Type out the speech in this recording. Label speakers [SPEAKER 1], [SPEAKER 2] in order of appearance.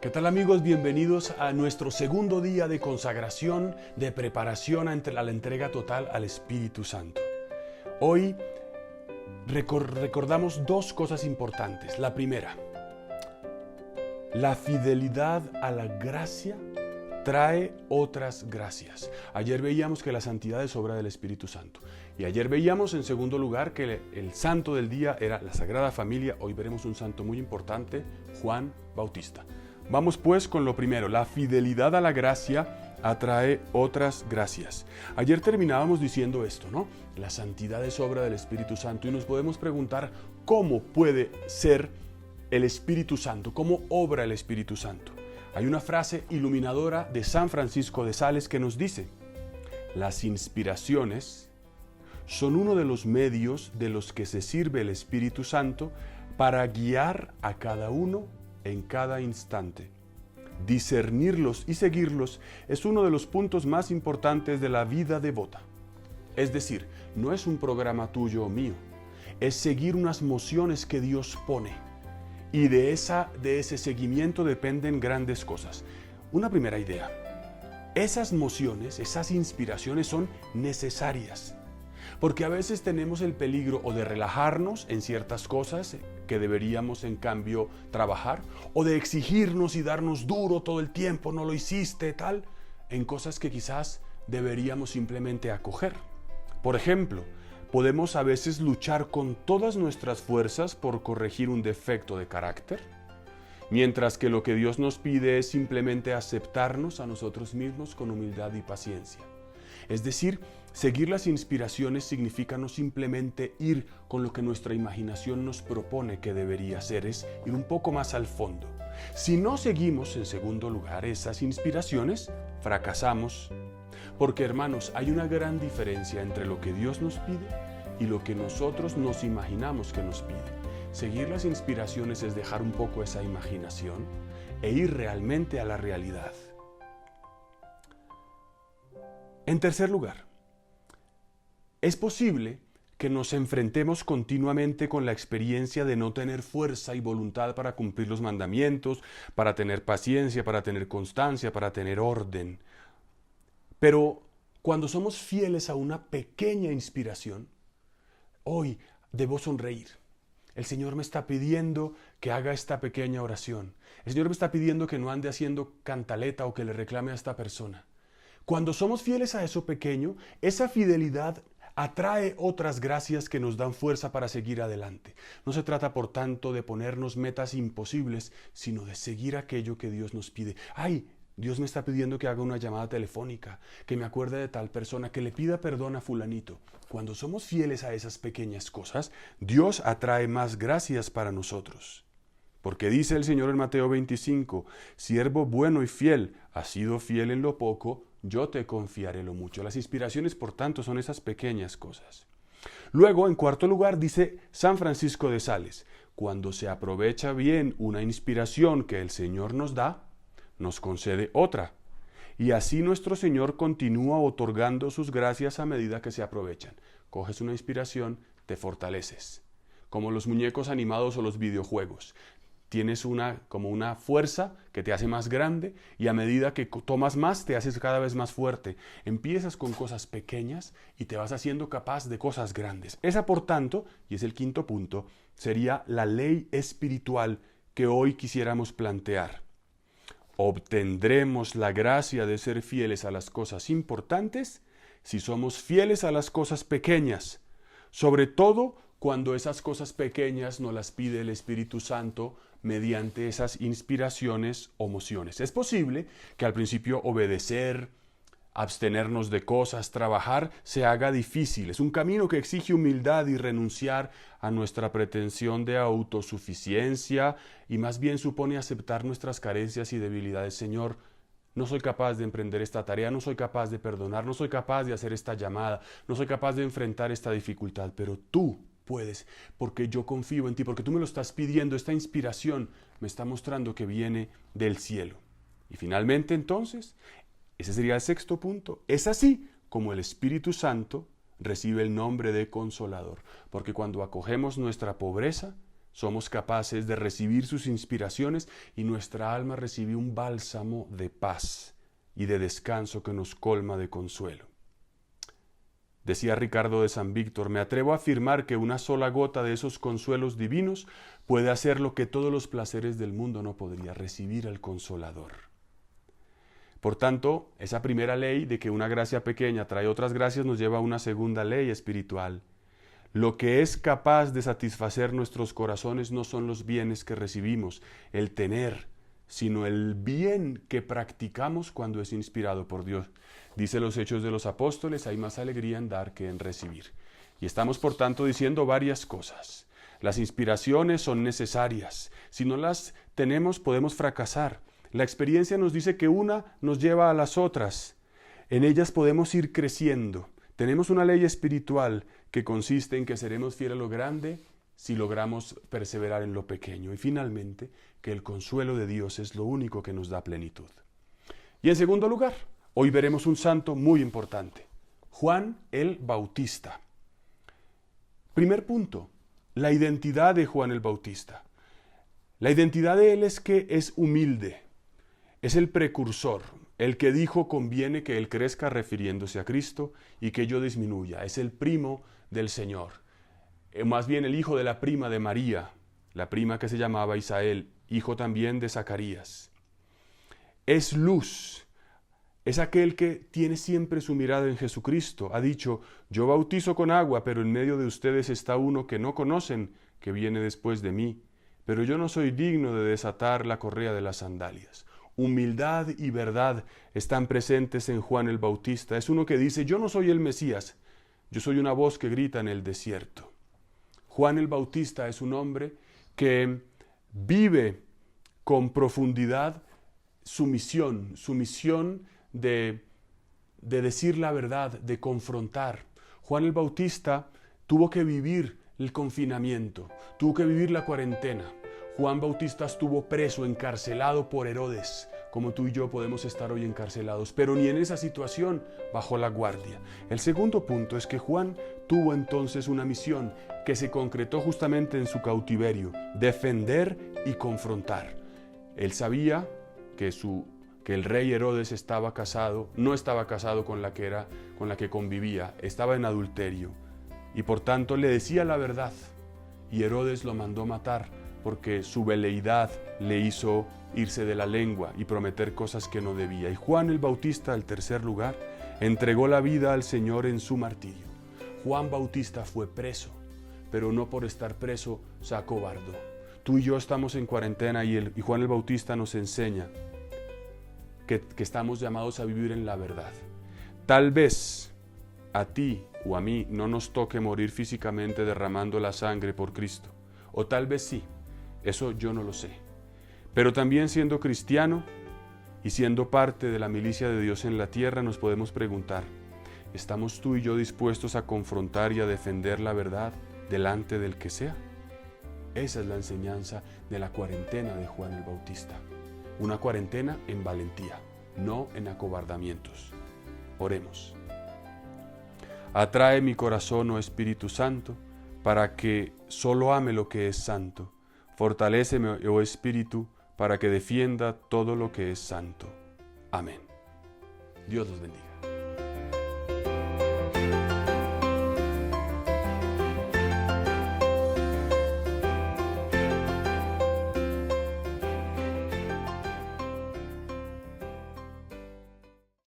[SPEAKER 1] ¿Qué tal, amigos? Bienvenidos a nuestro segundo día de consagración, de preparación a la entrega total al Espíritu Santo. Hoy recordamos dos cosas importantes. La primera, la fidelidad a la gracia trae otras gracias. Ayer veíamos que la santidad es obra del Espíritu Santo. Y ayer veíamos en segundo lugar que el santo del día era la Sagrada Familia. Hoy veremos un santo muy importante, Juan Bautista. Vamos pues con lo primero, la fidelidad a la gracia atrae otras gracias. Ayer terminábamos diciendo esto, ¿no? La santidad es obra del Espíritu Santo y nos podemos preguntar cómo puede ser el Espíritu Santo, cómo obra el Espíritu Santo. Hay una frase iluminadora de San Francisco de Sales que nos dice: las inspiraciones son uno de los medios de los que se sirve el Espíritu Santo para guiar a cada uno en cada instante. Discernirlos y seguirlos es uno de los puntos más importantes de la vida devota. Es decir, no es un programa tuyo o mío, es seguir unas mociones que Dios pone. Y de ese seguimiento dependen grandes cosas. Una primera idea: esas mociones, esas inspiraciones son necesarias. Porque a veces tenemos el peligro o de relajarnos en ciertas cosas que deberíamos en cambio trabajar, o de exigirnos y darnos duro todo el tiempo, no lo hiciste, tal, en cosas que quizás deberíamos simplemente acoger. Por ejemplo, podemos a veces luchar con todas nuestras fuerzas por corregir un defecto de carácter, mientras que lo que Dios nos pide es simplemente aceptarnos a nosotros mismos con humildad y paciencia. Es decir, seguir las inspiraciones significa no simplemente ir con lo que nuestra imaginación nos propone que debería ser, es ir un poco más al fondo. Si no seguimos, en segundo lugar, esas inspiraciones, fracasamos. Porque, hermanos, hay una gran diferencia entre lo que Dios nos pide y lo que nosotros nos imaginamos que nos pide. Seguir las inspiraciones es dejar un poco esa imaginación e ir realmente a la realidad. En tercer lugar, es posible que nos enfrentemos continuamente con la experiencia de no tener fuerza y voluntad para cumplir los mandamientos, para tener paciencia, para tener constancia, para tener orden. Pero cuando somos fieles a una pequeña inspiración, hoy debo sonreír. El Señor me está pidiendo que haga esta pequeña oración. El Señor me está pidiendo que no ande haciendo cantaleta o que le reclame a esta persona. Cuando somos fieles a eso pequeño, esa fidelidad atrae otras gracias que nos dan fuerza para seguir adelante. No se trata, por tanto, de ponernos metas imposibles, sino de seguir aquello que Dios nos pide. ¡Ay! Dios me está pidiendo que haga una llamada telefónica, que me acuerde de tal persona, que le pida perdón a fulanito. Cuando somos fieles a esas pequeñas cosas, Dios atrae más gracias para nosotros. Porque dice el Señor en Mateo 25, siervo bueno y fiel, has sido fiel en lo poco, yo te confiaré lo mucho. Las inspiraciones, por tanto, son esas pequeñas cosas. Luego, en cuarto lugar, dice San Francisco de Sales, cuando se aprovecha bien una inspiración que el Señor nos da, nos concede otra. Y así nuestro Señor continúa otorgando sus gracias a medida que se aprovechan. Coges una inspiración, te fortaleces. Como los muñecos animados o los videojuegos. Tienes como una fuerza que te hace más grande y a medida que tomas más te haces cada vez más fuerte. Empiezas con cosas pequeñas y te vas haciendo capaz de cosas grandes. Esa, por tanto, y es el quinto punto, sería la ley espiritual que hoy quisiéramos plantear. Obtendremos la gracia de ser fieles a las cosas importantes si somos fieles a las cosas pequeñas, sobre todo cuando esas cosas pequeñas nos las pide el Espíritu Santo mediante esas inspiraciones o mociones. Es posible que al principio obedecer, abstenernos de cosas, trabajar, se haga difícil. Es un camino que exige humildad y renunciar a nuestra pretensión de autosuficiencia y más bien supone aceptar nuestras carencias y debilidades. Señor, no soy capaz de emprender esta tarea, no soy capaz de perdonar, no soy capaz de hacer esta llamada, no soy capaz de enfrentar esta dificultad, pero tú puedes, porque yo confío en ti, porque tú me lo estás pidiendo. Esta inspiración me está mostrando que viene del cielo. Y finalmente, entonces, ese sería el sexto punto. Es así como el Espíritu Santo recibe el nombre de Consolador, porque cuando acogemos nuestra pobreza, somos capaces de recibir sus inspiraciones y nuestra alma recibe un bálsamo de paz y de descanso que nos colma de consuelo. Decía Ricardo de San Víctor, me atrevo a afirmar que una sola gota de esos consuelos divinos puede hacer lo que todos los placeres del mundo no podría, recibir al Consolador. Por tanto, esa primera ley de que una gracia pequeña trae otras gracias nos lleva a una segunda ley espiritual. Lo que es capaz de satisfacer nuestros corazones no son los bienes que recibimos, el tener, sino el bien que practicamos cuando es inspirado por Dios. Dice los Hechos de los Apóstoles, hay más alegría en dar que en recibir. Y estamos por tanto diciendo varias cosas. Las inspiraciones son necesarias. Si no las tenemos podemos fracasar. La experiencia nos dice que una nos lleva a las otras. En ellas podemos ir creciendo. Tenemos una ley espiritual que consiste en que seremos fieles a lo grande si logramos perseverar en lo pequeño. Y finalmente, que el consuelo de Dios es lo único que nos da plenitud. Y en segundo lugar, hoy veremos un santo muy importante, Juan el Bautista. Primer punto, la identidad de Juan el Bautista. La identidad de él es que es humilde, es el precursor, el que dijo conviene que él crezca refiriéndose a Cristo y que yo disminuya. Es el primo del Señor, más bien el hijo de la prima de María, la prima que se llamaba Isael, hijo también de Zacarías. Es luz, es aquel que tiene siempre su mirada en Jesucristo. Ha dicho, yo bautizo con agua, pero en medio de ustedes está uno que no conocen, que viene después de mí, pero yo no soy digno de desatar la correa de las sandalias. Humildad y verdad están presentes en Juan el Bautista. Es uno que dice, yo no soy el Mesías, yo soy una voz que grita en el desierto. Juan el Bautista es un hombre que vive con profundidad su misión de decir la verdad, de confrontar. Juan el Bautista tuvo que vivir el confinamiento, tuvo que vivir la cuarentena. Juan Bautista estuvo preso, encarcelado por Herodes, como tú y yo podemos estar hoy encarcelados, pero ni en esa situación bajó la guardia. El segundo punto es que Juan tuvo entonces una misión que se concretó justamente en su cautiverio, defender y confrontar. Él sabía que el rey Herodes estaba casado, no estaba casado con la que convivía, estaba en adulterio, y por tanto le decía la verdad, y Herodes lo mandó matar, porque su veleidad le hizo irse de la lengua y prometer cosas que no debía. Y Juan el Bautista, al tercer lugar, entregó la vida al Señor en su martirio. Juan Bautista fue preso, pero no por estar preso se acobardó. Tú y yo estamos en cuarentena y Juan el Bautista nos enseña que estamos llamados a vivir en la verdad. Tal vez a ti o a mí no nos toque morir físicamente derramando la sangre por Cristo, o tal vez sí. Eso yo no lo sé. Pero también siendo cristiano y siendo parte de la milicia de Dios en la tierra, nos podemos preguntar, ¿estamos tú y yo dispuestos a confrontar y a defender la verdad delante del que sea? Esa es la enseñanza de la cuarentena de Juan el Bautista. Una cuarentena en valentía, no en acobardamientos. Oremos. Atrae mi corazón, oh Espíritu Santo, para que solo ame lo que es santo. Fortaléceme, oh Espíritu, para que defienda todo lo que es santo. Amén. Dios los bendiga.